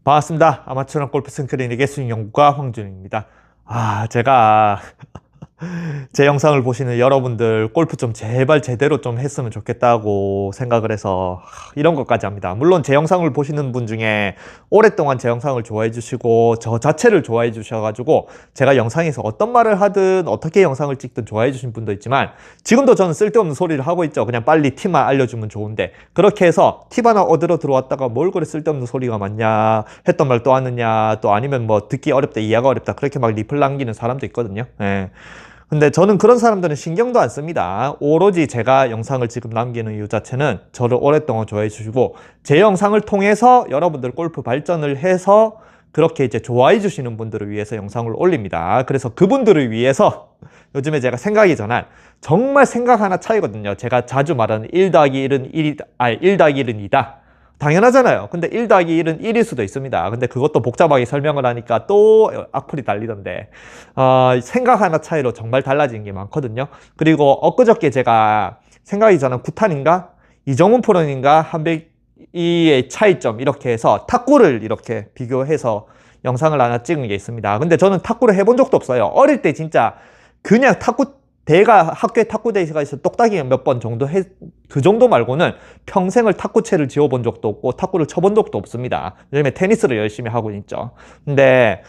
반갑습니다. 아마추어 골프 스크린의 스윙 연구가 황준입니다. 제가 제 영상을 보시는 여러분들 골프 좀 제발 제대로 좀 했으면 좋겠다고 생각을 해서 이런 것까지 합니다. 물론 제 영상을 보시는 분 중에 오랫동안 제 영상을 좋아해 주시고 저 자체를 좋아해 주셔가지고 제가 영상에서 어떤 말을 하든 어떻게 영상을 찍든 좋아해 주신 분도 있지만 지금도 저는 쓸데없는 소리를 하고 있죠. 그냥 빨리 팁만 알려주면 좋은데 그렇게 해서 팁 하나 얻으러 들어왔다가 뭘 그래 쓸데없는 소리가 많냐, 했던 말 또 하느냐, 또 아니면 뭐 듣기 어렵다, 이해가 어렵다 그렇게 막 리플 남기는 사람도 있거든요. 근데 저는 그런 사람들은 신경도 안 씁니다. 오로지 제가 영상을 지금 남기는 이유 자체는 저를 오랫동안 좋아해 주시고 제 영상을 통해서 여러분들 골프 발전을 해서 그렇게 이제 좋아해 주시는 분들을 위해서 영상을 올립니다. 그래서 그분들을 위해서 요즘에 제가 생각이 전한 정말 생각 하나 차이거든요. 제가 자주 말하는 1 더하기 1은 1 더하기 1은 2다. 당연하잖아요. 근데 1 더하기 1은 1일 수도 있습니다. 근데 그것도 복잡하게 설명을 하니까 또 악플이 달리던데 생각 하나 차이로 정말 달라진 게 많거든요. 그리고 엊그저께 제가 생각이 저는 구탄인가 이정훈 프로님과 한백이의 차이점 이렇게 해서 탁구를 이렇게 비교해서 영상을 하나 찍은 게 있습니다. 근데 저는 탁구를 해본 적도 없어요. 어릴 때 진짜 그냥 학교에 탁구대회가 있어 똑딱이 몇 번 정도 그 정도 말고는 평생을 탁구채를 지어본 적도 없고 탁구를 쳐본 적도 없습니다. 요즘에 테니스를 열심히 하고 있죠. 근데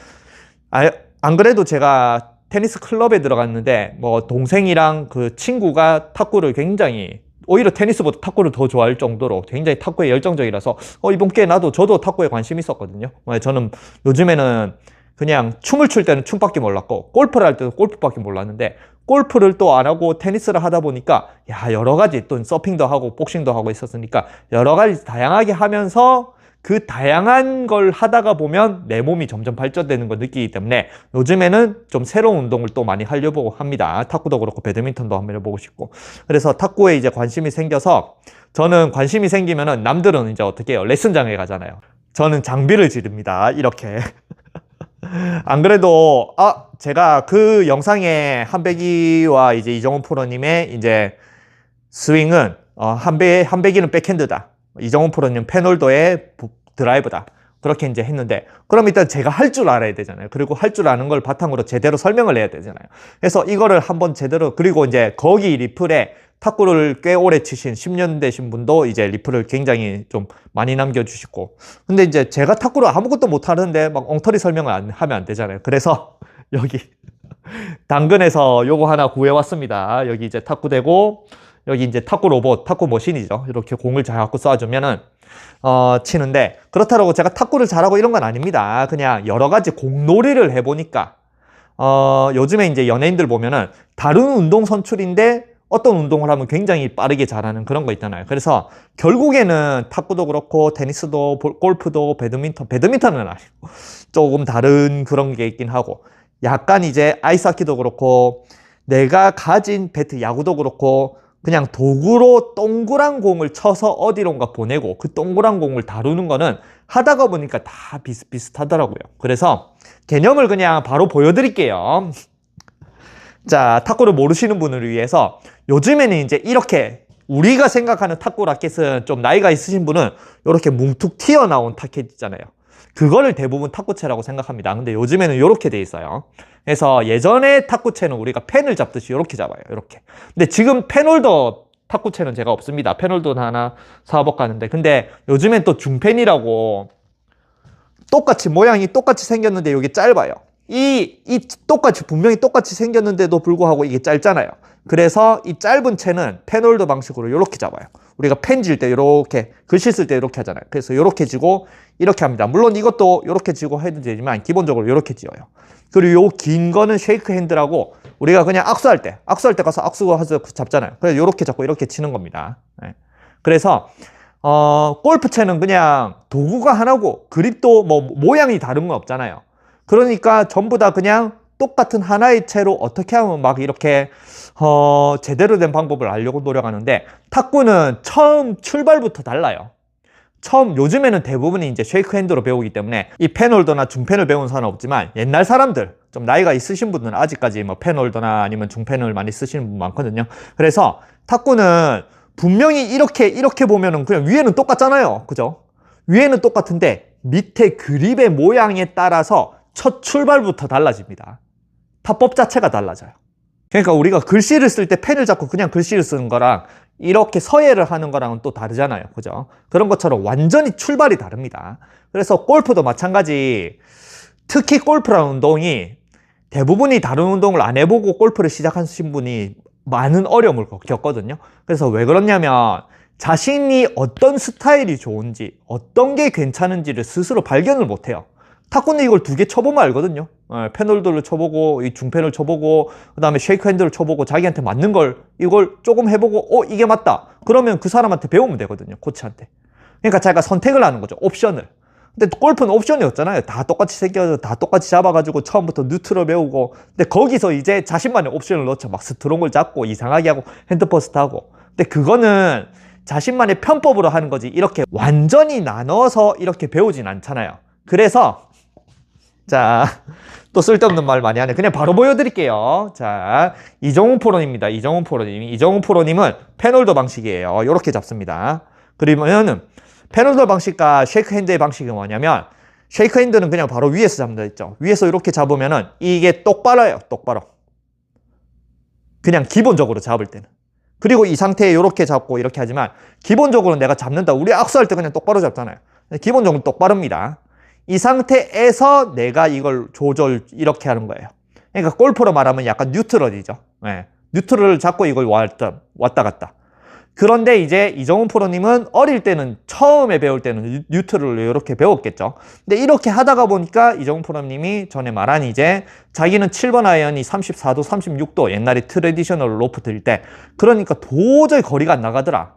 안 그래도 제가 테니스 클럽에 들어갔는데 뭐 동생이랑 그 친구가 탁구를 굉장히 오히려 테니스보다 탁구를 더 좋아할 정도로 굉장히 탁구에 열정적이라서 이번 기회에 저도 탁구에 관심이 있었거든요. 저는 요즘에는 그냥 춤을 출 때는 춤밖에 몰랐고 골프를 할 때도 골프밖에 몰랐는데 골프를 또 안 하고 테니스를 하다 보니까 여러 가지 또 서핑도 하고 복싱도 하고 있었으니까 여러 가지 다양하게 하면서 그 다양한 걸 하다가 보면 내 몸이 점점 발전되는 걸 느끼기 때문에 요즘에는 좀 새로운 운동을 또 많이 하려고 합니다. 탁구도 그렇고 배드민턴도 한번 해보고 싶고 그래서 탁구에 이제 관심이 생겨서 저는 관심이 생기면은 남들은 이제 어떻게 해요? 레슨장에 가잖아요. 저는 장비를 지릅니다. 이렇게 안 그래도 제가 그 영상에 한백이와 이제 이정훈 프로님의 이제 스윙은 한백이는 백핸드다, 이정훈 프로님 페놀더의 드라이브다 그렇게 이제 했는데 그럼 일단 제가 할 줄 알아야 되잖아요. 그리고 할 줄 아는 걸 바탕으로 제대로 설명을 해야 되잖아요. 그래서 이거를 한번 제대로 그리고 이제 거기 리플에 탁구를 꽤 오래 치신 10년 되신 분도 이제 리플을 굉장히 좀 많이 남겨주시고 근데 이제 제가 탁구를 아무것도 못하는데 막 엉터리 설명을 하면 안 되잖아요. 그래서 여기 당근에서 요거 하나 구해왔습니다. 여기 이제 탁구 되고 여기 이제 탁구 로봇, 탁구 머신이죠. 이렇게 공을 잘 갖고 쏴주면은 치는데 그렇다고 제가 탁구를 잘하고 이런 건 아닙니다. 그냥 여러 가지 공놀이를 해보니까 요즘에 이제 연예인들 보면은 다른 운동 선출인데 어떤 운동을 하면 굉장히 빠르게 잘하는 그런 거 있잖아요. 그래서 결국에는 탁구도 그렇고 테니스도 골프도 배드민턴은 아니고 조금 다른 그런 게 있긴 하고 약간 이제 아이스하키도 그렇고 내가 가진 배트, 야구도 그렇고 그냥 도구로 동그란 공을 쳐서 어디론가 보내고 그 동그란 공을 다루는 거는 하다가 보니까 다 비슷비슷하더라고요. 그래서 개념을 그냥 바로 보여드릴게요. 자, 탁구를 모르시는 분을 위해서 요즘에는 이제 이렇게 우리가 생각하는 탁구 라켓은 좀 나이가 있으신 분은 이렇게 뭉툭 튀어나온 타켓 있잖아요. 그거를 대부분 탁구채라고 생각합니다. 근데 요즘에는 이렇게 돼 있어요. 그래서 예전에 탁구채는 우리가 펜을 잡듯이 이렇게 잡아요. 이렇게. 근데 지금 펜홀더 탁구채는 제가 없습니다. 펜홀더 하나 사볼까 하는데 근데 요즘엔 또 중펜이라고 똑같이 모양이 똑같이 생겼는데 이게 짧아요. 분명히 똑같이 생겼는데도 불구하고 이게 짧잖아요. 그래서 이 짧은 채는 펜홀더 방식으로 이렇게 잡아요. 우리가 펜 질 때 이렇게 글씨 쓸 때 이렇게 하잖아요. 그래서 이렇게 쥐고 이렇게 합니다. 물론 이것도 이렇게 쥐고 해도 되지만 기본적으로 이렇게 쥐어요. 그리고 요 긴 거는 쉐이크 핸드라고 우리가 그냥 악수할 때 가서 악수하서 잡잖아요. 그래서 이렇게 잡고 이렇게 치는 겁니다. 그래서 골프채는 그냥 도구가 하나고 그립도 뭐 모양이 다른 건 없잖아요. 그러니까 전부 다 그냥 똑같은 하나의 채로 어떻게 하면 막 이렇게 제대로 된 방법을 알려고 노력하는데 탁구는 처음 출발부터 달라요. 요즘에는 대부분이 이제 쉐이크 핸드로 배우기 때문에 이 펜홀더나 중펜을 배운 사람은 없지만 옛날 사람들 좀 나이가 있으신 분들은 아직까지 뭐 펜홀더나 아니면 중펜을 많이 쓰시는 분 많거든요. 그래서 탁구는 분명히 이렇게 보면은 그냥 위에는 똑같잖아요. 그죠? 위에는 똑같은데 밑에 그립의 모양에 따라서 첫 출발부터 달라집니다. 타법 자체가 달라져요. 그러니까 우리가 글씨를 쓸 때 펜을 잡고 그냥 글씨를 쓰는 거랑 이렇게 서예를 하는 거랑은 또 다르잖아요. 그죠? 그런 것처럼 완전히 출발이 다릅니다. 그래서 골프도 마찬가지. 특히 골프라는 운동이 대부분이 다른 운동을 안 해보고 골프를 시작하신 분이 많은 어려움을 겪거든요. 그래서 왜 그러냐면 자신이 어떤 스타일이 좋은지, 어떤 게 괜찮은지를 스스로 발견을 못해요. 탁구는 이걸 2개 쳐보면 알거든요. 패널들을 쳐보고, 이 중펜을 쳐보고, 그 다음에 쉐이크 핸들을 쳐보고, 자기한테 맞는 걸, 이걸 조금 해보고, 이게 맞다. 그러면 그 사람한테 배우면 되거든요. 코치한테. 그러니까 자기가 선택을 하는 거죠. 옵션을. 근데 골프는 옵션이 없잖아요. 다 똑같이 생겨서 다 똑같이 잡아가지고 처음부터 뉴트럴 배우고. 근데 거기서 이제 자신만의 옵션을 넣죠. 막 스트롱을 잡고, 이상하게 하고, 핸드퍼스트 하고. 근데 그거는 자신만의 편법으로 하는 거지. 이렇게 완전히 나눠서 이렇게 배우진 않잖아요. 그래서 자, 또 쓸데없는 말 많이 하네. 그냥 바로 보여드릴게요. 자, 이정훈 프로님입니다. 이정훈 프로님. 이정훈 프로님은 펜홀더 방식이에요. 이렇게 잡습니다. 그러면은 펜홀더 방식과 쉐이크 핸드의 방식이 뭐냐면 쉐이크 핸드는 그냥 바로 위에서 잡는다 했죠. 위에서 이렇게 잡으면은 이게 똑바로요. 똑바로. 그냥 기본적으로 잡을 때는. 그리고 이 상태에 이렇게 잡고 이렇게 하지만 기본적으로 내가 잡는다. 우리 악수할 때 그냥 똑바로 잡잖아요. 기본적으로 똑바릅니다. 이 상태에서 내가 이걸 조절 이렇게 하는 거예요. 그러니까 골프로 말하면 약간 뉴트럴이죠. 네. 뉴트럴을 잡고 이걸 왔다 갔다. 그런데 이제 이정훈 프로님은 어릴 때는 처음에 배울 때는 뉴트럴을 이렇게 배웠겠죠. 근데 이렇게 하다가 보니까 이정훈 프로님이 전에 말한 이제 자기는 7번 아이언이 34도, 36도 옛날에 트래디셔널 로프트일 때 그러니까 도저히 거리가 안 나가더라.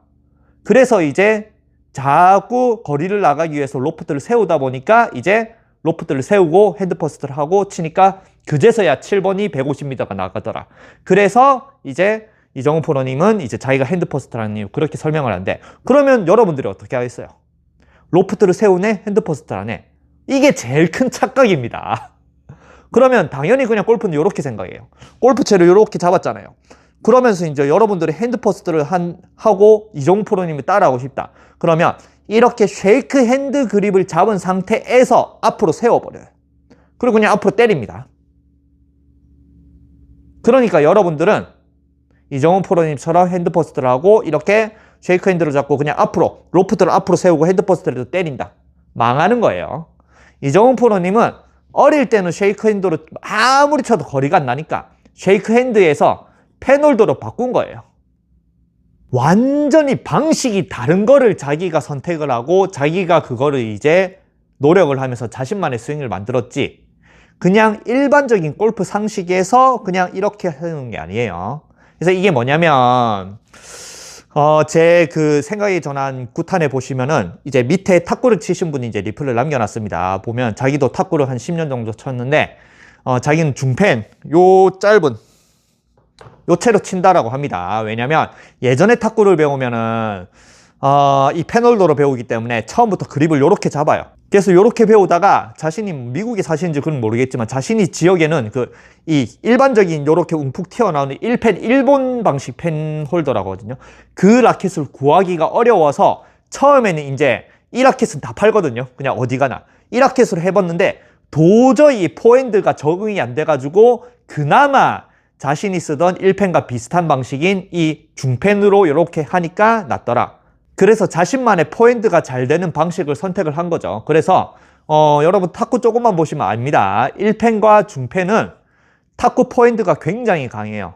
그래서 이제 자꾸 거리를 나가기 위해서 로프트를 세우다 보니까 이제 로프트를 세우고 핸드퍼스트를 하고 치니까 그제서야 7번이 150m가 나가더라. 그래서 이제 이정훈 프로님은 이제 자기가 핸드퍼스트라는 이유 그렇게 설명을 하는데 그러면 여러분들이 어떻게 하겠어요? 로프트를 세우네? 핸드퍼스트를 하네? 이게 제일 큰 착각입니다. 그러면 당연히 그냥 골프는 이렇게 생각해요. 골프채를 이렇게 잡았잖아요. 그러면서 이제 여러분들이 핸드퍼스트를 하고 이정훈 프로님이 따라하고 싶다. 그러면 이렇게 쉐이크 핸드 그립을 잡은 상태에서 앞으로 세워버려요. 그리고 그냥 앞으로 때립니다. 그러니까 여러분들은 이정훈 프로님처럼 핸드퍼스트를 하고 이렇게 쉐이크 핸드를 잡고 그냥 앞으로 로프트를 앞으로 세우고 핸드퍼스트를 때린다. 망하는 거예요. 이정훈 프로님은 어릴 때는 쉐이크 핸드로 아무리 쳐도 거리가 안 나니까 쉐이크 핸드에서 펜홀더로 바꾼 거예요. 완전히 방식이 다른 거를 자기가 선택을 하고 자기가 그거를 이제 노력을 하면서 자신만의 스윙을 만들었지 그냥 일반적인 골프 상식에서 그냥 이렇게 하는 게 아니에요. 그래서 이게 뭐냐면 제 그 생각이 전한 구탄에 보시면은 이제 밑에 탁구를 치신 분이 이제 리플을 남겨놨습니다. 보면 자기도 탁구를 한 10년 정도 쳤는데 자기는 중펜 요 짧은 요 채로 친다라고 합니다. 왜냐면 예전에 탁구를 배우면은 이 펜홀더로 배우기 때문에 처음부터 그립을 요렇게 잡아요. 그래서 요렇게 배우다가 자신이 미국에 사시는지 그건 모르겠지만 자신이 지역에는 이 일반적인 요렇게 움푹 튀어나오는 1펜 일본 방식 펜홀더라고 하거든요. 그 라켓을 구하기가 어려워서 처음에는 이제 이 라켓은 다 팔거든요. 그냥 어디 가나. 이 라켓으로 해봤는데 도저히 포핸드가 적응이 안 돼가지고 그나마 자신이 쓰던 1펜과 비슷한 방식인 이 중펜으로 이렇게 하니까 낫더라. 그래서 자신만의 포핸드가 잘 되는 방식을 선택을 한 거죠. 그래서 여러분 탁구 조금만 보시면 압니다. 1펜과 중펜은 탁구 포핸드가 굉장히 강해요.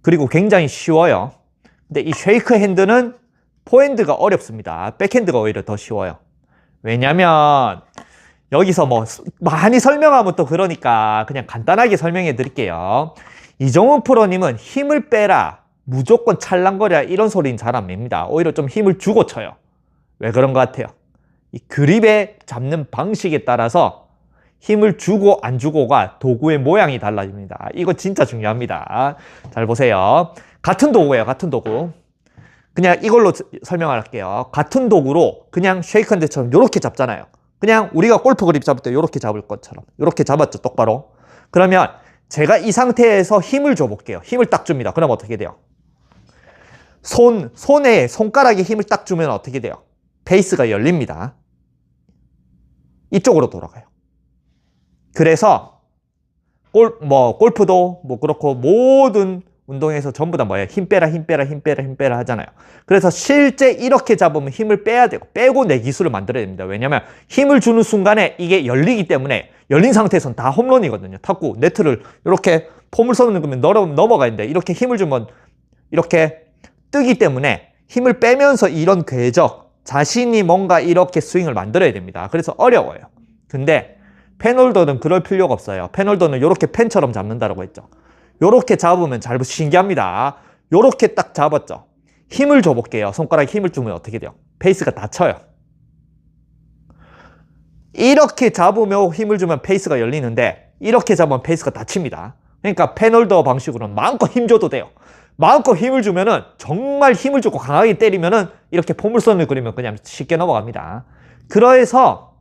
그리고 굉장히 쉬워요. 근데 이 쉐이크 핸드는 포핸드가 어렵습니다. 백핸드가 오히려 더 쉬워요. 왜냐면 여기서 뭐 많이 설명하면 또 그러니까 그냥 간단하게 설명해 드릴게요. 이정훈 프로님은 힘을 빼라, 무조건 찰랑거려라 이런 소리는 잘 안 냅니다. 오히려 좀 힘을 주고 쳐요. 왜 그런 것 같아요? 이 그립에 잡는 방식에 따라서 힘을 주고 안 주고가 도구의 모양이 달라집니다. 이거 진짜 중요합니다. 잘 보세요. 같은 도구예요. 같은 도구. 그냥 이걸로 설명할게요. 같은 도구로 그냥 쉐이크핸드처럼 이렇게 잡잖아요. 그냥 우리가 골프 그립 잡을 때 이렇게 잡을 것처럼 이렇게 잡았죠. 똑바로. 그러면 제가 이 상태에서 힘을 줘볼게요. 힘을 딱 줍니다. 그럼 어떻게 돼요? 손에 손가락에 힘을 딱 주면 어떻게 돼요? 페이스가 열립니다. 이쪽으로 돌아가요. 그래서 골프도 뭐 그렇고 모든 운동에서 전부 다 뭐예요? 힘 빼라, 힘 빼라, 힘 빼라, 힘 빼라 하잖아요. 그래서 실제 이렇게 잡으면 힘을 빼야 되고, 빼고 내 기술을 만들어야 됩니다. 왜냐면 힘을 주는 순간에 이게 열리기 때문에, 열린 상태에서는 다 홈런이거든요. 탁구, 네트를 이렇게 포물선을 그으면 넘어가는데, 이렇게 힘을 주면 이렇게 뜨기 때문에 힘을 빼면서 이런 궤적, 자신이 뭔가 이렇게 스윙을 만들어야 됩니다. 그래서 어려워요. 근데 펜홀더는 그럴 필요가 없어요. 펜홀더는 이렇게 펜처럼 잡는다라고 했죠. 요렇게 잡으면 잘 신기합니다. 요렇게 딱 잡았죠. 힘을 줘볼게요. 손가락에 힘을 주면 어떻게 돼요? 페이스가 닫혀요. 이렇게 잡으면 힘을 주면 페이스가 열리는데, 이렇게 잡으면 페이스가 닫힙니다. 그러니까 펜홀더 방식으로는 마음껏 힘 줘도 돼요. 마음껏 힘을 주면은, 정말 힘을 주고 강하게 때리면은 이렇게 포물선을 그리면 그냥 쉽게 넘어갑니다. 그래서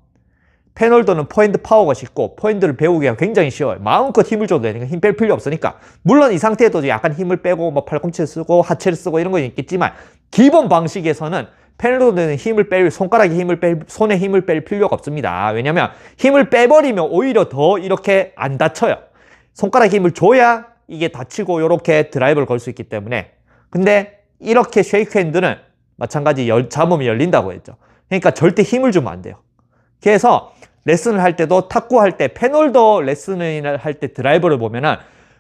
펜홀더는 포핸드 파워가 쉽고, 포핸드를 배우기가 굉장히 쉬워요. 마음껏 힘을 줘도 되니까 힘 뺄 필요 없으니까. 물론 이 상태에도 약간 힘을 빼고 뭐 팔꿈치를 쓰고 하체를 쓰고 이런 건 있겠지만, 기본 방식에서는 펜홀더는 손가락에 힘을 손에 힘을 뺄 필요가 없습니다. 왜냐면 힘을 빼버리면 오히려 더 이렇게 안 다쳐요. 손가락에 힘을 줘야 이게 다치고 이렇게 드라이브를 걸 수 있기 때문에. 근데 이렇게 쉐이크 핸드는 마찬가지 잡으면 열린다고 했죠. 그러니까 절대 힘을 주면 안 돼요. 그래서 레슨을 할 때도, 탁구 할 때, 펜홀더 레슨을 할 때 드라이버를 보면은,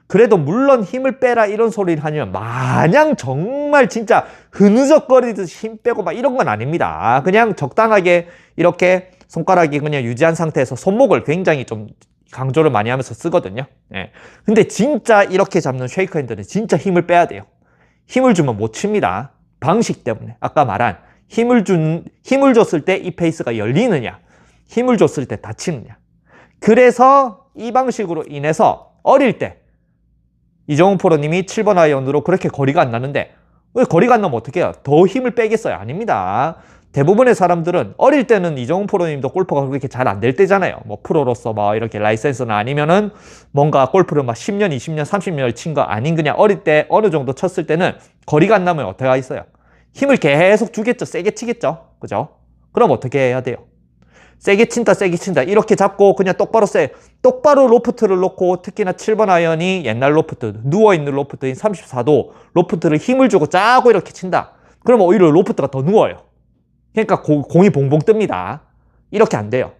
그래도 물론 힘을 빼라 이런 소리를 하면 마냥 정말 진짜 흐느적거리듯이 힘 빼고 막 이런 건 아닙니다. 그냥 적당하게 이렇게 손가락이 그냥 유지한 상태에서 손목을 굉장히 좀 강조를 많이 하면서 쓰거든요. 예. 근데 진짜 이렇게 잡는 쉐이크 핸드는 진짜 힘을 빼야 돼요. 힘을 주면 못 칩니다. 방식 때문에. 아까 말한 힘을 줬을 때 이 페이스가 열리느냐, 힘을 줬을 때 다치느냐. 그래서 이 방식으로 인해서 어릴 때 이정훈 프로님이 7번 아이언으로 그렇게 거리가 안 나는데, 왜 거리가 안 나면 어떻게 해요? 더 힘을 빼겠어요? 아닙니다. 대부분의 사람들은 어릴 때는 이정훈 프로님도 골프가 그렇게 잘 안 될 때잖아요. 뭐 프로로서 뭐 이렇게 라이센스나 아니면은 뭔가 골프를 막 10년, 20년, 30년을 친 거 아닌, 그냥 어릴 때 어느 정도 쳤을 때는 거리가 안 나면 어떻게 하겠어요? 힘을 계속 주겠죠. 세게 치겠죠. 그죠? 그럼 어떻게 해야 돼요? 세게 친다, 세게 친다. 이렇게 잡고 그냥 똑바로 로프트를 놓고, 특히나 7번 아이언이 옛날 로프트, 누워있는 로프트인 34도 로프트를 힘을 주고 짜고 이렇게 친다. 그러면 오히려 로프트가 더 누워요. 그러니까 공이 봉봉 뜹니다. 이렇게 안 돼요.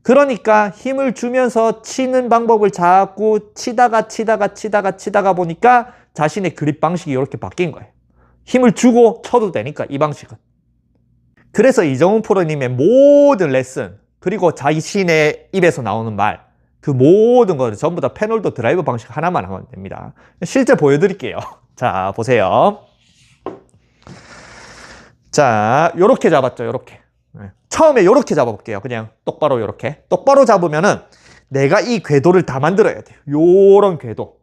그러니까 힘을 주면서 치는 방법을 자꾸 치다가 보니까 자신의 그립 방식이 이렇게 바뀐 거예요. 힘을 주고 쳐도 되니까, 이 방식은. 그래서 이정훈 프로님의 모든 레슨, 그리고 자신의 입에서 나오는 말, 그 모든 거를 전부 다 펜홀더 드라이브 방식 하나만 하면 됩니다. 실제 보여드릴게요. 자, 보세요. 자, 요렇게 잡았죠, 요렇게. 처음에 요렇게 잡아볼게요. 그냥 똑바로 요렇게. 똑바로 잡으면은 내가 이 궤도를 다 만들어야 돼요. 요런 궤도.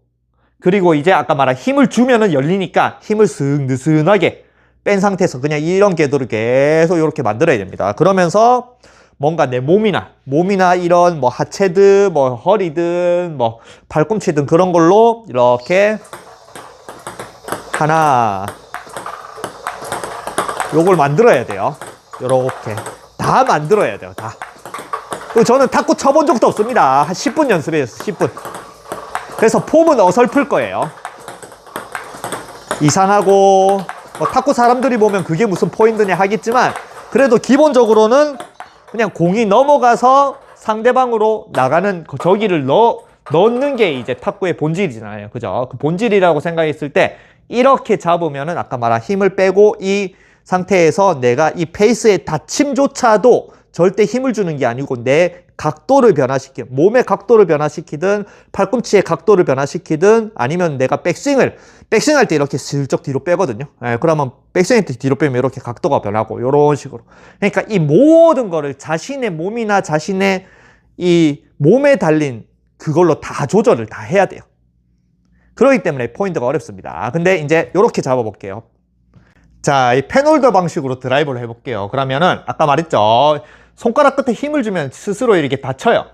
그리고 이제 아까 말한 힘을 주면은 열리니까 힘을 슥 느슨하게 뺀 상태에서 그냥 이런 궤도를 계속 이렇게 만들어야 됩니다. 그러면서 뭔가 내 몸이나 이런 뭐 하체든 뭐 허리든 뭐 팔꿈치든 그런 걸로 이렇게 하나, 요걸 만들어야 돼요. 요렇게 다 만들어야 돼요. 다. 저는 탁구 쳐본 적도 없습니다. 한 10분 연습했어요. 10분. 그래서 폼은 어설플 거예요. 이상하고 뭐 탁구 사람들이 보면 그게 무슨 포인트냐 하겠지만, 그래도 기본적으로는 그냥 공이 넘어가서 상대방으로 나가는 저기를 넣는 게 이제 탁구의 본질이잖아요. 그죠? 그 본질이라고 생각했을 때 이렇게 잡으면은 아까 말한 힘을 빼고 이 상태에서 내가 이 페이스의 닫힘조차도 절대 힘을 주는 게 아니고 내 각도를 몸의 각도를 변화시키든 팔꿈치의 각도를 변화시키든, 아니면 내가 백스윙할 때 이렇게 슬쩍 뒤로 빼거든요. 그러면 백스윙 때 뒤로 빼면 이렇게 각도가 변하고 이런 식으로. 그러니까 이 모든 거를 자신의 몸이나 자신의 이 몸에 달린 그걸로 다 조절을 다 해야 돼요. 그렇기 때문에 포인트가 어렵습니다. 근데 이제 이렇게 잡아볼게요. 자, 이 펜홀더 방식으로 드라이브를 해볼게요. 그러면은 아까 말했죠. 손가락 끝에 힘을 주면 스스로 이렇게 다쳐요.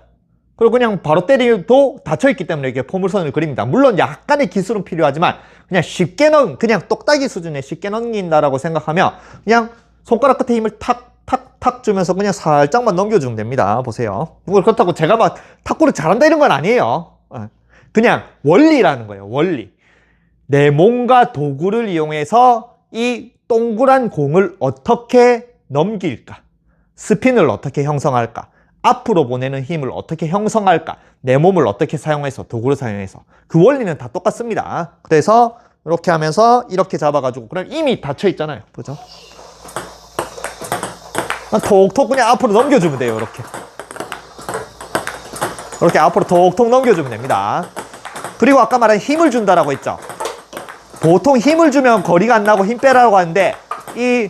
그리고 그냥 바로 때리도 닫혀있기 때문에 이렇게 포물선을 그립니다. 물론 약간의 기술은 필요하지만 그냥 쉽게 그냥 똑딱이 수준에 쉽게 넘긴다라고 생각하면 그냥 손가락 끝에 힘을 탁 탁 주면서 그냥 살짝만 넘겨주면 됩니다. 보세요. 그렇다고 제가 막 탁구를 잘한다 이런 건 아니에요. 그냥 원리라는 거예요. 원리. 내 몸과 도구를 이용해서 이 동그란 공을 어떻게 넘길까? 스핀을 어떻게 형성할까? 앞으로 보내는 힘을 어떻게 형성할까? 내 몸을 어떻게 사용해서, 도구를 사용해서. 그 원리는 다 똑같습니다. 그래서 이렇게 하면서 이렇게 잡아가지고 그럼 이미 닫혀 있잖아요. 그죠? 톡톡 그냥 앞으로 넘겨주면 돼요. 이렇게 앞으로 톡톡 넘겨주면 됩니다. 그리고 아까 말한 힘을 준다라고 했죠. 보통 힘을 주면 거리가 안 나고 힘 빼라고 하는데 이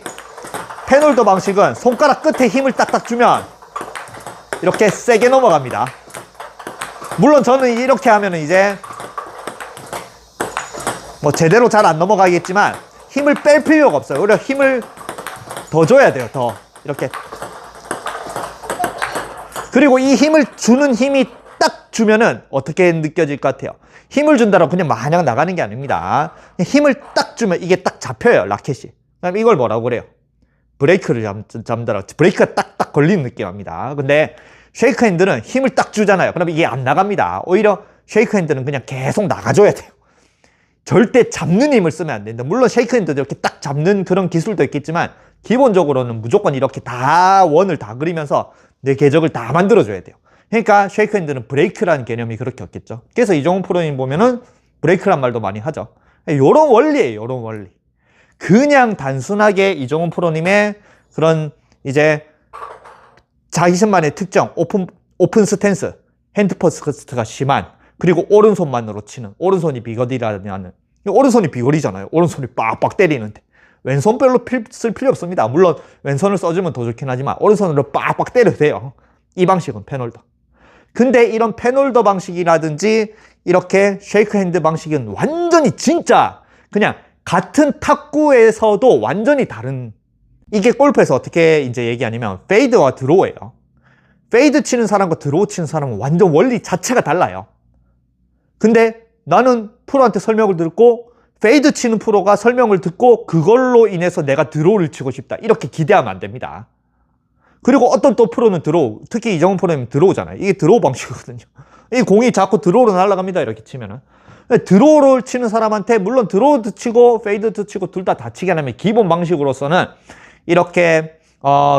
페놀더 방식은 손가락 끝에 힘을 딱딱 주면 이렇게 세게 넘어갑니다. 물론 저는 이렇게 하면 이제 뭐 제대로 잘 안 넘어가겠지만 힘을 뺄 필요가 없어요. 오히려 힘을 더 줘야 돼요. 더 이렇게. 그리고 이 힘을 주는 힘이 딱 주면은 어떻게 느껴질 것 같아요? 힘을 준다고 그냥 마냥 나가는 게 아닙니다. 힘을 딱 주면 이게 딱 잡혀요. 라켓이. 그럼 이걸 뭐라고 그래요? 브레이크를 잡는다라고. 브레이크가 딱딱 걸리는 느낌입니다. 근데 쉐이크 핸드는 힘을 딱 주잖아요. 그럼 이게 안 나갑니다. 오히려 쉐이크 핸드는 그냥 계속 나가줘야 돼요. 절대 잡는 힘을 쓰면 안 된다. 물론 쉐이크 핸드도 이렇게 딱 잡는 그런 기술도 있겠지만 기본적으로는 무조건 이렇게 다 원을 다 그리면서 내 궤적을 다 만들어줘야 돼요. 그러니까 쉐이크 핸드는 브레이크라는 개념이 그렇게 없겠죠. 그래서 이종훈 프로님 보면은 브레이크란 말도 많이 하죠. 요런 원리예요. 요런 원리. 그냥 단순하게 이종훈 프로님의 그런 이제 자기신만의 특정, 오픈 스탠스, 핸드 퍼스트가 심한, 그리고 오른손만으로 치는, 오른손이 비거리라는, 오른손이 비거리잖아요. 오른손이 빡빡 때리는데. 왼손별로 쓸 필요 없습니다. 물론 왼손을 써주면 더 좋긴 하지만 오른손으로 빡빡 때려도 돼요. 이 방식은 페놀더. 근데 이런 페놀더 방식이라든지 이렇게 쉐이크 핸드 방식은 완전히 진짜 그냥 같은 탁구에서도 완전히 다른, 이게 골프에서 어떻게 이제 얘기하냐면 페이드와 드로우예요. 페이드 치는 사람과 드로우 치는 사람은 완전 원리 자체가 달라요. 근데 나는 프로한테 설명을 듣고 페이드 치는 프로가 설명을 듣고 그걸로 인해서 내가 드로우를 치고 싶다 이렇게 기대하면 안 됩니다. 그리고 어떤 또 프로는 드로우, 특히 이정훈 프로는 드로우잖아요. 이게 드로우 방식이거든요. 이 공이 자꾸 드로우로 날아갑니다. 이렇게 치면은. 드로우를 치는 사람한테 물론 드로우도 치고 페이드도 치고 둘 다 치게 하면 기본 방식으로서는 이렇게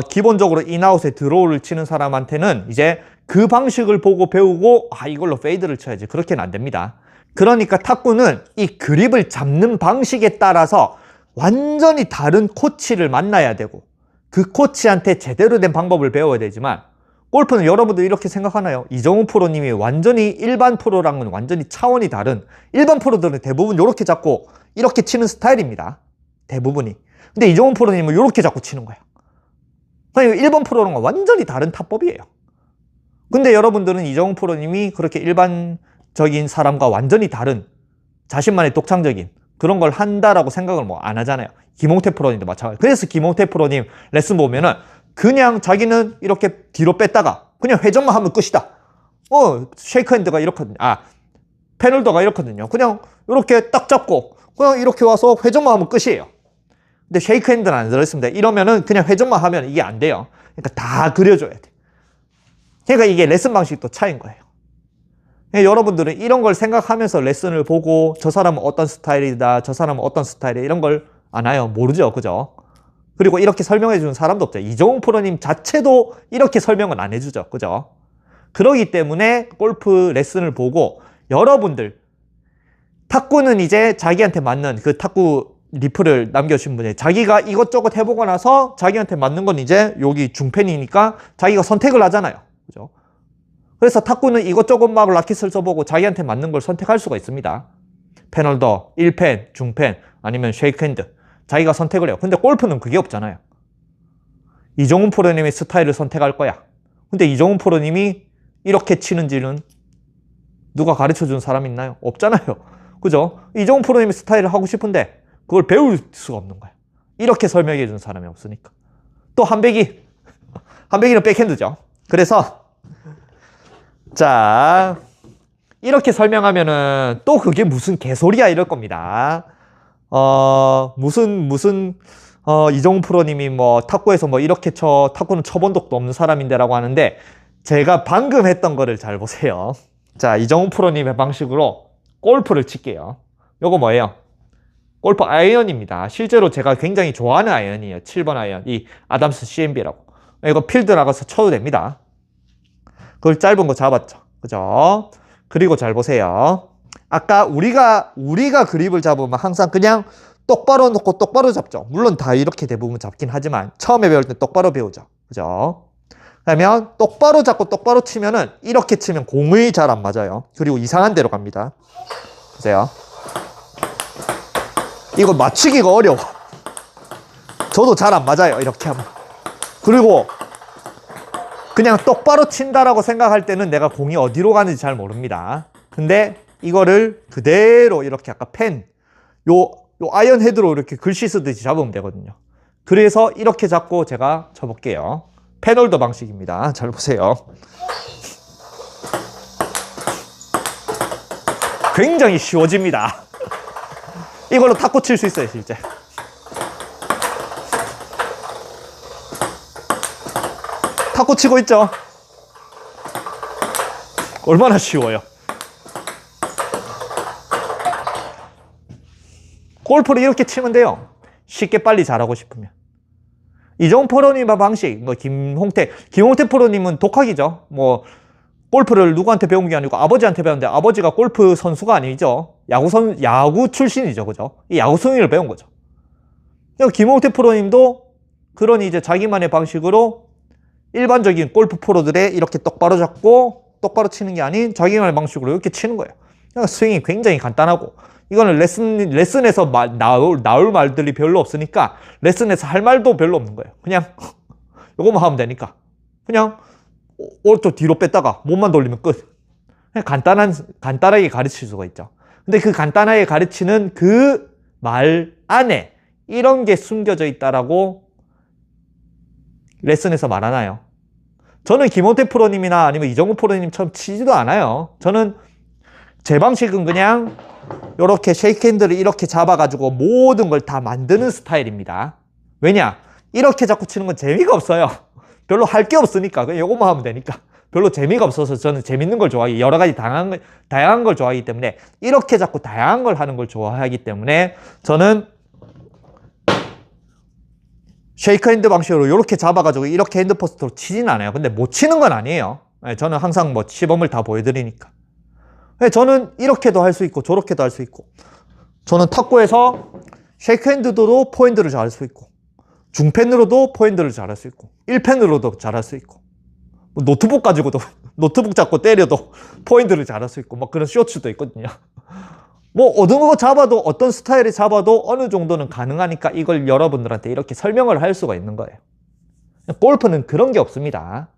기본적으로 인아웃에 드로우를 치는 사람한테는 이제 그 방식을 보고 배우고 이걸로 페이드를 쳐야지. 그렇게는 안 됩니다. 그러니까 탁구는 이 그립을 잡는 방식에 따라서 완전히 다른 코치를 만나야 되고 그 코치한테 제대로 된 방법을 배워야 되지만 골프는 여러분들 이렇게 생각하나요? 이정훈 프로님이 완전히 일반 프로랑은 완전히 차원이 다른, 일반 프로들은 대부분 이렇게 잡고 이렇게 치는 스타일입니다. 대부분이. 근데 이정훈 프로님은 이렇게 잡고 치는 거예요. 그러니까 일반 프로랑은 완전히 다른 타법이에요. 근데 여러분들은 이정훈 프로님이 그렇게 일반적인 사람과 완전히 다른 자신만의 독창적인 그런 걸 한다라고 생각을 뭐 안 하잖아요. 김홍태 프로님도 마찬가지. 그래서 김홍태 프로님 레슨 보면은 그냥 자기는 이렇게 뒤로 뺐다가 그냥 회전만 하면 끝이다. 쉐이크 핸드가 이렇거든요. 페놀더가 이렇거든요. 그냥 이렇게 딱 잡고 그냥 이렇게 와서 회전만 하면 끝이에요. 근데 쉐이크 핸드는 안 들어있습니다. 이러면은 그냥 회전만 하면 이게 안 돼요. 그러니까 다 그려줘야 돼. 그러니까 이게 레슨 방식도 차이인 거예요. 그러니까 여러분들은 이런 걸 생각하면서 레슨을 보고 저 사람은 어떤 스타일이다, 저 사람은 어떤 스타일이다 이런 걸 아나요? 모르죠. 그죠? 그리고 이렇게 설명해 주는 사람도 없죠. 이정훈 프로님 자체도 이렇게 설명은 안 해주죠. 그죠? 그러기 때문에 골프 레슨을 보고 여러분들 탁구는 이제 자기한테 맞는 그 탁구 리플을 남겨주신 분이 자기가 이것저것 해보고 나서 자기한테 맞는 건 이제 여기 중펜이니까 자기가 선택을 하잖아요. 그죠? 그래서 탁구는 이것저것 막 라켓을 써보고 자기한테 맞는 걸 선택할 수가 있습니다. 페놀더, 1펜, 중펜, 아니면 쉐이크 핸드. 자기가 선택을 해요. 근데 골프는 그게 없잖아요. 이정훈 프로님의 스타일을 선택할 거야. 근데 이정훈 프로님이 이렇게 치는지는 누가 가르쳐 준 사람 있나요? 없잖아요. 그죠? 이정훈 프로님의 스타일을 하고 싶은데 그걸 배울 수가 없는 거예요. 이렇게 설명해 준 사람이 없으니까. 또 한배기는 백핸드죠. 그래서 자 이렇게 설명하면은 또 그게 무슨 개소리야 이럴 겁니다. 무슨 이정훈 프로님이 뭐 탁구에서 뭐 이렇게 탁구는 쳐본 적도 없는 사람인데라고 하는데, 제가 방금 했던 거를 잘 보세요. 자, 이정훈 프로님의 방식으로 골프를 칠게요. 요거 뭐예요? 골프 아이언입니다. 실제로 제가 굉장히 좋아하는 아이언이에요. 7번 아이언. 이 아담스 CMB라고. 이거 필드 나가서 쳐도 됩니다. 그걸 짧은 거 잡았죠. 그죠? 그리고 잘 보세요. 아까 우리가 그립을 잡으면 항상 그냥 똑바로 놓고 똑바로 잡죠. 물론 다 이렇게 대부분 잡긴 하지만 처음에 배울 때 똑바로 배우죠. 그죠? 그러면 똑바로 잡고 똑바로 치면은 이렇게 치면 공이 잘 안 맞아요. 그리고 이상한 데로 갑니다. 보세요. 이거 맞추기가 어려워. 저도 잘 안 맞아요. 이렇게 하면. 그리고 그냥 똑바로 친다라고 생각할 때는 내가 공이 어디로 가는지 잘 모릅니다. 근데 이거를 그대로 이렇게 아까 요 아이언 헤드로 이렇게 글씨 쓰듯이 잡으면 되거든요. 그래서 이렇게 잡고 제가 쳐볼게요. 펜홀더 방식입니다. 잘 보세요. 굉장히 쉬워집니다. 이걸로 탁구 칠 수 있어요, 실제. 탁구 치고 있죠? 얼마나 쉬워요. 골프를 이렇게 치면 돼요. 쉽게 빨리 잘하고 싶으면. 이정훈 프로님의 방식, 뭐 김홍태 프로님은 독학이죠. 뭐 골프를 누구한테 배운 게 아니고 아버지한테 배웠는데, 아버지가 골프 선수가 아니죠. 야구 출신이죠, 그죠? 이 야구 스윙을 배운 거죠. 김홍태 프로님도 그런 이제 자기만의 방식으로 일반적인 골프 프로들의 이렇게 똑바로 잡고 똑바로 치는 게 아닌 자기만의 방식으로 이렇게 치는 거예요. 스윙이 굉장히 간단하고, 이거는 레슨에서 나올 말들이 별로 없으니까 레슨에서 할 말도 별로 없는 거예요. 그냥 요거만 하면 되니까 그냥 오른쪽 뒤로 뺐다가 몸만 돌리면 끝. 그냥 간단하게 가르칠 수가 있죠. 근데 그 간단하게 가르치는 그 말 안에 이런 게 숨겨져 있다라고 레슨에서 말하나요? 저는 김원태 프로님이나 아니면 이정훈 프로님처럼 치지도 않아요. 저는 제 방식은 그냥 이렇게 쉐이크핸드를 이렇게 잡아가지고 모든 걸 다 만드는 스타일입니다. 왜냐? 이렇게 자꾸 치는 건 재미가 없어요. 별로 할 게 없으니까. 그냥 이것만 하면 되니까. 별로 재미가 없어서 저는 재밌는 걸 좋아하기, 여러 가지 다양한 걸 좋아하기 때문에, 이렇게 자꾸 다양한 걸 하는 걸 좋아하기 때문에 저는 쉐이크핸드 방식으로 이렇게 잡아가지고 이렇게 핸드 포스트로 치진 않아요. 근데 못 치는 건 아니에요. 저는 항상 뭐 시범을 다 보여드리니까. 저는 이렇게도 할 수 있고 저렇게도 할 수 있고, 저는 탁구에서 쉐이크핸드로 포핸드를 잘할 수 있고, 중펜으로도 포핸드를 잘할 수 있고, 1펜으로도 잘할 수 있고, 노트북 가지고도 노트북 잡고 때려도 포핸드를 잘할 수 있고, 막 그런 쇼츠도 있거든요. 뭐 어떤 거 잡아도, 어떤 스타일을 잡아도 어느 정도는 가능하니까 이걸 여러분들한테 이렇게 설명을 할 수가 있는 거예요. 골프는 그런 게 없습니다.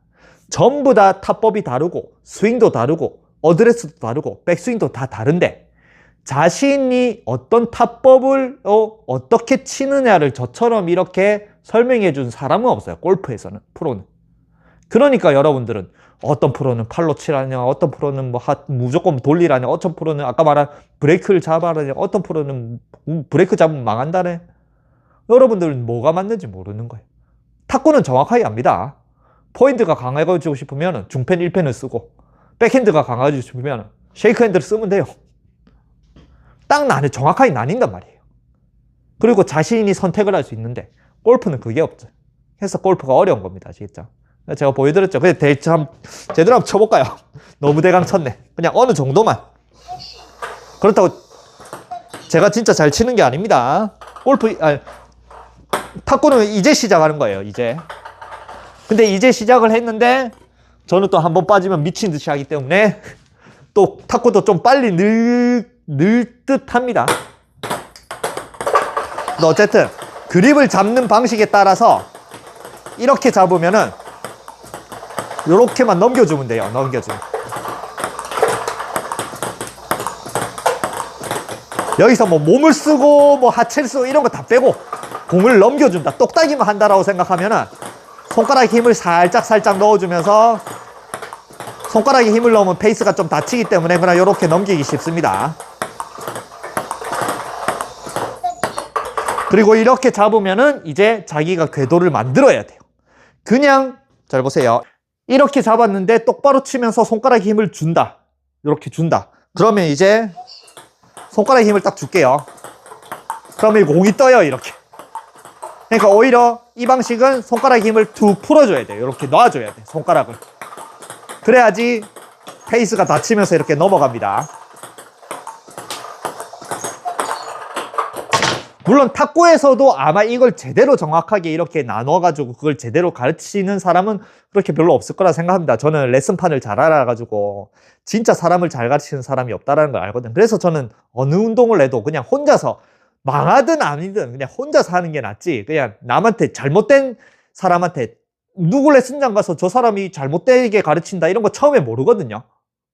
전부 다 타법이 다르고 스윙도 다르고 어드레스도 다르고 백스윙도 다 다른데, 자신이 어떤 타법을 어떻게 치느냐를 저처럼 이렇게 설명해 준 사람은 없어요. 골프에서는, 프로는. 그러니까 여러분들은 어떤 프로는 팔로 치라냐, 어떤 프로는 뭐 무조건 돌리라냐, 어떤 프로는 아까 말한 브레이크를 잡아라냐, 어떤 프로는 브레이크 잡으면 망한다네. 여러분들은 뭐가 맞는지 모르는 거예요. 탁구는 정확하게 압니다. 포핸드가 강해지고 싶으면 중펜 1펜을 쓰고, 백핸드가 강해지고 싶으면 쉐이크핸드를 쓰면 돼요. 딱 정확하게 나뉜단 말이에요. 그리고 자신이 선택을 할 수 있는데, 골프는 그게 없죠. 그래서 골프가 어려운 겁니다. 아시겠죠? 제가 보여드렸죠. 근데 제대로 한번 쳐볼까요? 너무 대강 쳤네. 그냥 어느 정도만. 그렇다고 제가 진짜 잘 치는 게 아닙니다. 탁구는 이제 시작하는 거예요. 이제. 근데 이제 시작을 했는데, 저는 또 한 번 빠지면 미친 듯이 하기 때문에 또 탁구도 좀 빨리 늘 듯 합니다. 근데 어쨌든 그립을 잡는 방식에 따라서 이렇게 잡으면은 요렇게만 넘겨주면 돼요. 넘겨주면. 여기서 뭐 몸을 쓰고 뭐 하체를 쓰고 이런 거 다 빼고 공을 넘겨준다, 똑딱이만 한다라고 생각하면은 손가락에 힘을 살짝 넣어주면서, 손가락에 힘을 넣으면 페이스가 좀 다치기 때문에 그냥 이렇게 넘기기 쉽습니다. 그리고 이렇게 잡으면은 이제 자기가 궤도를 만들어야 돼요. 그냥 잘 보세요. 이렇게 잡았는데 똑바로 치면서 손가락에 힘을 준다. 이렇게 준다. 그러면 이제 손가락에 힘을 딱 줄게요. 그러면 공이 떠요, 이렇게. 그러니까 오히려 이 방식은 손가락에 힘을 툭 풀어줘야 돼요. 이렇게 놔줘야 돼, 손가락을. 그래야지 페이스가 닫히면서 이렇게 넘어갑니다. 물론 탁구에서도 아마 이걸 제대로 정확하게 이렇게 나눠가지고 그걸 제대로 가르치는 사람은 그렇게 별로 없을 거라 생각합니다. 저는 레슨판을 잘 알아가지고 진짜 사람을 잘 가르치는 사람이 없다는 걸 알거든요. 그래서 저는 어느 운동을 해도 그냥 혼자서 망하든 아니든 그냥 혼자서 하는 게 낫지, 그냥 남한테 잘못된 사람한테 누구 레슨장 가서 저 사람이 잘못되게 가르친다 이런 거 처음에 모르거든요.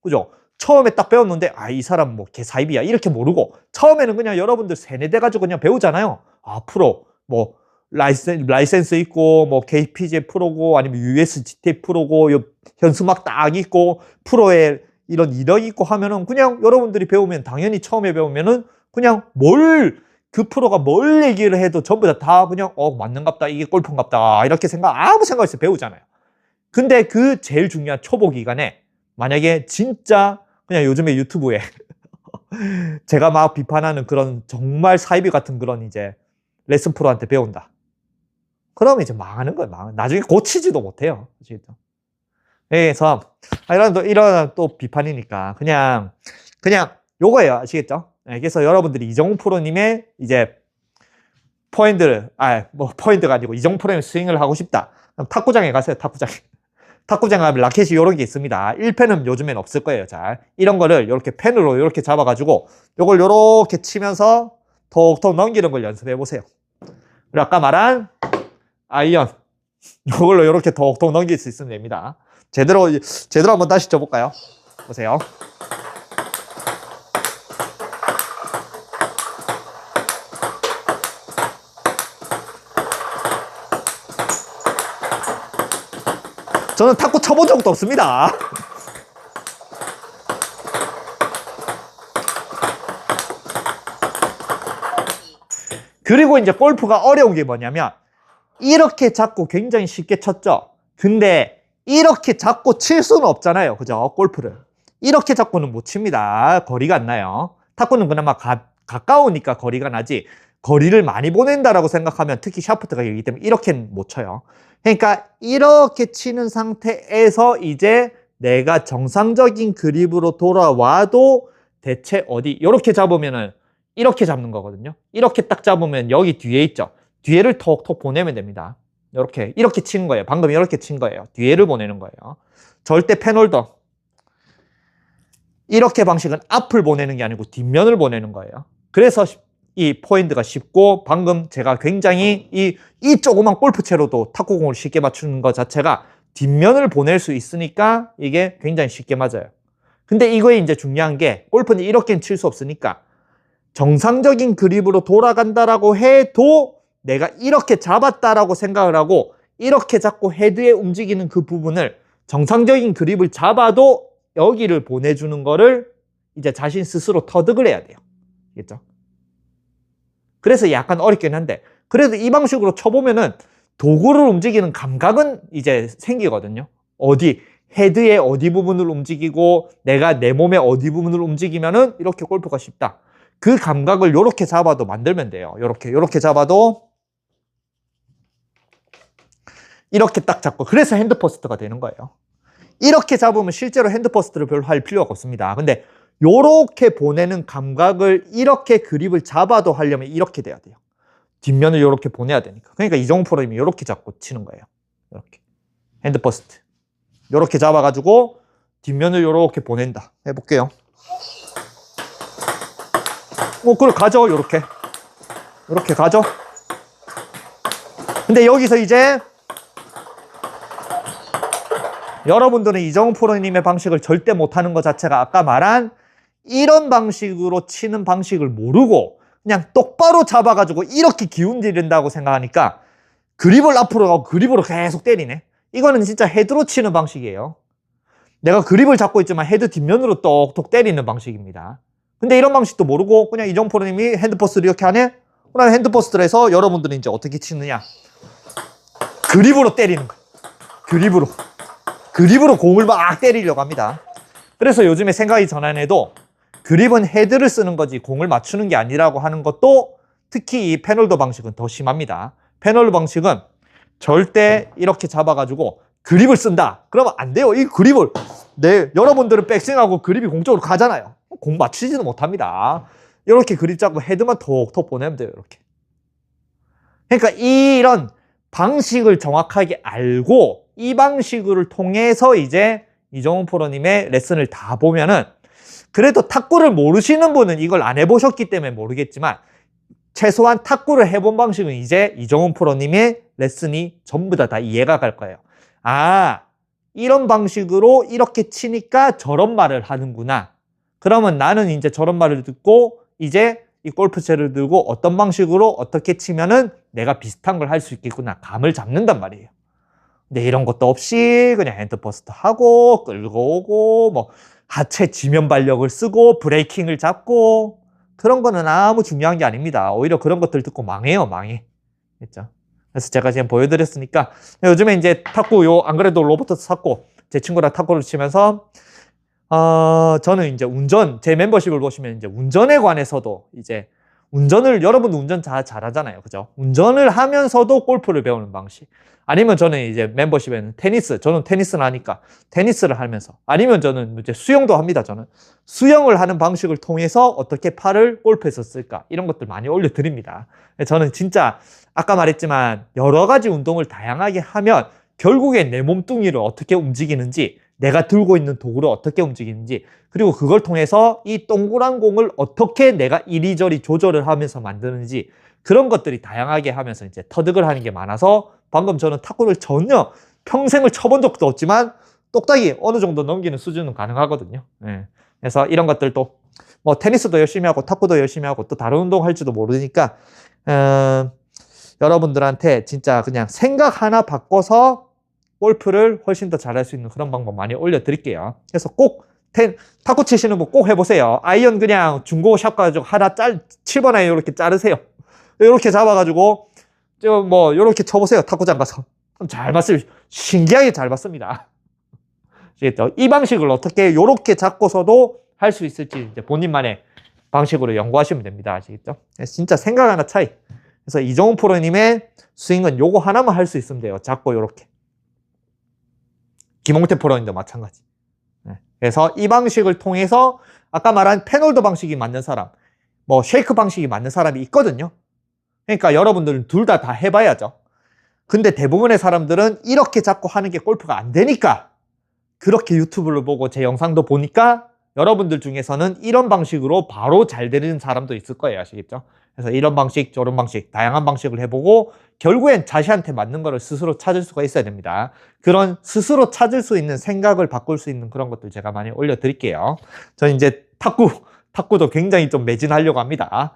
그죠? 처음에 딱 배웠는데 이 사람 뭐 개사입이야 이렇게 모르고 처음에는 그냥 여러분들 세뇌돼 가지고 그냥 배우잖아요. 프로 뭐 라이센스 있고 뭐 KPJ 프로고 아니면 USGT 프로고 현수막 딱 있고 프로에 이런 이력 있고 하면은 그냥 여러분들이 배우면 당연히 처음에 배우면은 그냥 그 프로가 뭘 얘기를 해도 전부 다 그냥 맞는갑다, 이게 골프인갑다 이렇게 아무 생각 없이 배우잖아요. 근데 그 제일 중요한 초보 기간에 만약에 진짜 그냥 요즘에 유튜브에 제가 막 비판하는 그런 정말 사이비 같은 그런 이제 레슨 프로한테 배운다. 그러면 이제 망하는 거예요. 나중에 고치지도 못해요. 아시겠죠? 그래서 이런 또 비판이니까 그냥 요거예요. 아시겠죠? 그래서 여러분들이 이정훈 프로님의 이제 포인트가 아니고 이정훈 프로님 스윙을 하고 싶다. 그럼 탁구장에 가세요. 탁구장 가면 라켓이 이런 게 있습니다. 1펜은 요즘엔 없을 거예요. 잘. 이런 거를 이렇게 펜으로 이렇게 잡아가지고 요걸 이렇게 치면서 톡톡 넘기는 걸 연습해 보세요. 그리고 아까 말한 아이언 요걸로 이렇게 톡톡 넘길 수 있으면 됩니다. 제대로 한번 다시 쳐볼까요? 보세요. 저는 탁구 쳐본 적도 없습니다. 그리고 이제 골프가 어려운 게 뭐냐면 이렇게 잡고 굉장히 쉽게 쳤죠. 근데 이렇게 잡고 칠 수는 없잖아요. 그죠? 골프를. 이렇게 잡고는 못 칩니다. 거리가 안 나요. 탁구는 그나마 가까우니까 거리가 나지, 거리를 많이 보낸다라고 생각하면 특히 샤프트가 길기 때문에 이렇게는 못 쳐요. 그러니까 이렇게 치는 상태에서 이제 내가 정상적인 그립으로 돌아와도 대체 이렇게 잡으면은 이렇게 잡는 거거든요. 이렇게 딱 잡으면 여기 뒤에 있죠. 뒤에를 톡톡 보내면 됩니다. 이렇게 친 거예요. 방금 이렇게 친 거예요. 뒤에를 보내는 거예요. 절대 펜홀더. 이렇게 방식은 앞을 보내는 게 아니고 뒷면을 보내는 거예요. 그래서 이 포핸드가 쉽고, 방금 제가 굉장히 이 조그만 골프채로도 탁구공을 쉽게 맞추는 것 자체가 뒷면을 보낼 수 있으니까 이게 굉장히 쉽게 맞아요. 근데 이거에 이제 중요한 게, 골프는 이렇게는 칠 수 없으니까 정상적인 그립으로 돌아간다라고 해도 내가 이렇게 잡았다라고 생각을 하고 이렇게 잡고 헤드에 움직이는 그 부분을 정상적인 그립을 잡아도 여기를 보내주는 거를 이제 자신 스스로 터득을 해야 돼요. 알겠죠? 그래서 약간 어렵긴 한데, 그래도 이 방식으로 쳐보면은 도구를 움직이는 감각은 이제 생기거든요. 헤드의 어디 부분을 움직이고 내가 내 몸의 어디 부분을 움직이면은 이렇게 골프가 쉽다. 그 감각을 이렇게 잡아도 만들면 돼요. 이렇게 잡아도 이렇게 딱 잡고, 그래서 핸드퍼스트가 되는 거예요. 이렇게 잡으면 실제로 핸드퍼스트를 별로 할 필요가 없습니다. 근데 요렇게 보내는 감각을 이렇게 그립을 잡아도 하려면 이렇게 돼야 돼요. 뒷면을 이렇게 보내야 되니까. 그러니까 이정훈 프로님이 이렇게 잡고 치는 거예요. 이렇게 핸드퍼스트 이렇게 잡아가지고 뒷면을 이렇게 보낸다. 해볼게요. 그걸 가죠. 이렇게 가죠. 근데 여기서 이제 여러분들은 이정훈 프로님의 방식을 절대 못하는 것 자체가 아까 말한 이런 방식으로 치는 방식을 모르고 그냥 똑바로 잡아가지고 이렇게 기운들인다고 생각하니까 그립을 앞으로 가고 그립으로 계속 때리네. 이거는 진짜 헤드로 치는 방식이에요. 내가 그립을 잡고 있지만 헤드 뒷면으로 똑똑 때리는 방식입니다. 근데 이런 방식도 모르고 그냥 이정훈 프로님이 핸드퍼스를 이렇게 하네? 그다음에 핸드포스트를 해서 여러분들은 이제 어떻게 치느냐. 그립으로 때리는 거예요. 그립으로 공을 막 때리려고 합니다. 그래서 요즘에 생각이 전환해도 그립은 헤드를 쓰는 거지 공을 맞추는 게 아니라고 하는 것도 특히 이 페놀도 방식은 더 심합니다. 페놀도 방식은 절대 이렇게 잡아가지고 그립을 쓴다. 그러면 안 돼요. 이 그립을 여러분들은 백스윙하고 그립이 공쪽으로 가잖아요. 공 맞추지도 못합니다. 이렇게 그립 잡고 헤드만 톡톡 보내면 돼요. 이렇게. 그러니까 이런 방식을 정확하게 알고 이 방식을 통해서 이제 이정훈 프로님의 레슨을 다 보면은 그래도 탁구를 모르시는 분은 이걸 안 해보셨기 때문에 모르겠지만 최소한 탁구를 해본 방식은 이제 이정훈 프로님의 레슨이 전부 다 이해가 갈 거예요. 아, 이런 방식으로 이렇게 치니까 저런 말을 하는구나. 그러면 나는 이제 저런 말을 듣고 이제 이 골프채를 들고 어떤 방식으로 어떻게 치면은 내가 비슷한 걸 할 수 있겠구나. 감을 잡는단 말이에요. 근데 이런 것도 없이 그냥 핸드퍼스트 하고 끌고 오고 뭐 하체 지면 발력을 쓰고 브레이킹을 잡고 그런 거는 아무 중요한 게 아닙니다. 오히려 그런 것들 듣고 망해요. 망해. 그렇죠? 그래서 제가 지금 보여드렸으니까 요즘에 이제 탁구 안 그래도 로버트 샀고 제 친구랑 탁구를 치면서 저는 이제 제 멤버십을 보시면 이제 운전에 관해서도 이제 여러분도 운전 잘하잖아요. 그죠? 운전을 하면서도 골프를 배우는 방식. 아니면 저는 이제 멤버십에는 저는 테니스를 하니까 테니스를 하면서. 아니면 저는 이제 수영도 합니다. 저는 수영을 하는 방식을 통해서 어떻게 팔을 골프에서 쓸까. 이런 것들 많이 올려드립니다. 저는 진짜 아까 말했지만 여러 가지 운동을 다양하게 하면 결국엔 내 몸뚱이를 어떻게 움직이는지 내가 들고 있는 도구를 어떻게 움직이는지 그리고 그걸 통해서 이 동그란 공을 어떻게 내가 이리저리 조절을 하면서 만드는지 그런 것들이 다양하게 하면서 이제 터득을 하는 게 많아서 방금 저는 탁구를 전혀 평생을 쳐본 적도 없지만 똑딱이 어느 정도 넘기는 수준은 가능하거든요. 네. 그래서 이런 것들도 뭐 테니스도 열심히 하고 탁구도 열심히 하고 또 다른 운동 할지도 모르니까 여러분들한테 진짜 그냥 생각 하나 바꿔서 골프를 훨씬 더 잘할 수 있는 그런 방법 많이 올려드릴게요. 그래서 꼭 탁구 치시는 분 꼭 해보세요. 아이언 그냥 중고 샵 가지고 하나 7번 아이언 이렇게 자르세요. 이렇게 잡아가지고 뭐 이렇게 쳐보세요. 탁구장 가서 잘 맞습니다. 신기하게 잘 맞습니다. 아시겠죠? 이 방식을 어떻게 이렇게 잡고서도 할 수 있을지 이제 본인만의 방식으로 연구하시면 됩니다. 아시겠죠? 진짜 생각 하나 차이. 그래서 이정훈 프로님의 스윙은 요거 하나만 할 수 있으면 돼요. 잡고 요렇게. 김홍태 프로님도 마찬가지. 그래서 이 방식을 통해서 아까 말한 페놀더 방식이 맞는 사람, 뭐 쉐이크 방식이 맞는 사람이 있거든요. 그러니까 여러분들은 둘 다 해봐야죠. 근데 대부분의 사람들은 이렇게 잡고 하는 게 골프가 안 되니까 그렇게 유튜브를 보고 제 영상도 보니까 여러분들 중에서는 이런 방식으로 바로 잘 되는 사람도 있을 거예요. 아시겠죠? 그래서 이런 방식, 저런 방식, 다양한 방식을 해보고 결국엔 자신한테 맞는 거를 스스로 찾을 수가 있어야 됩니다. 그런 스스로 찾을 수 있는 생각을 바꿀 수 있는 그런 것들 제가 많이 올려드릴게요. 저는 이제 탁구도 굉장히 좀 매진하려고 합니다.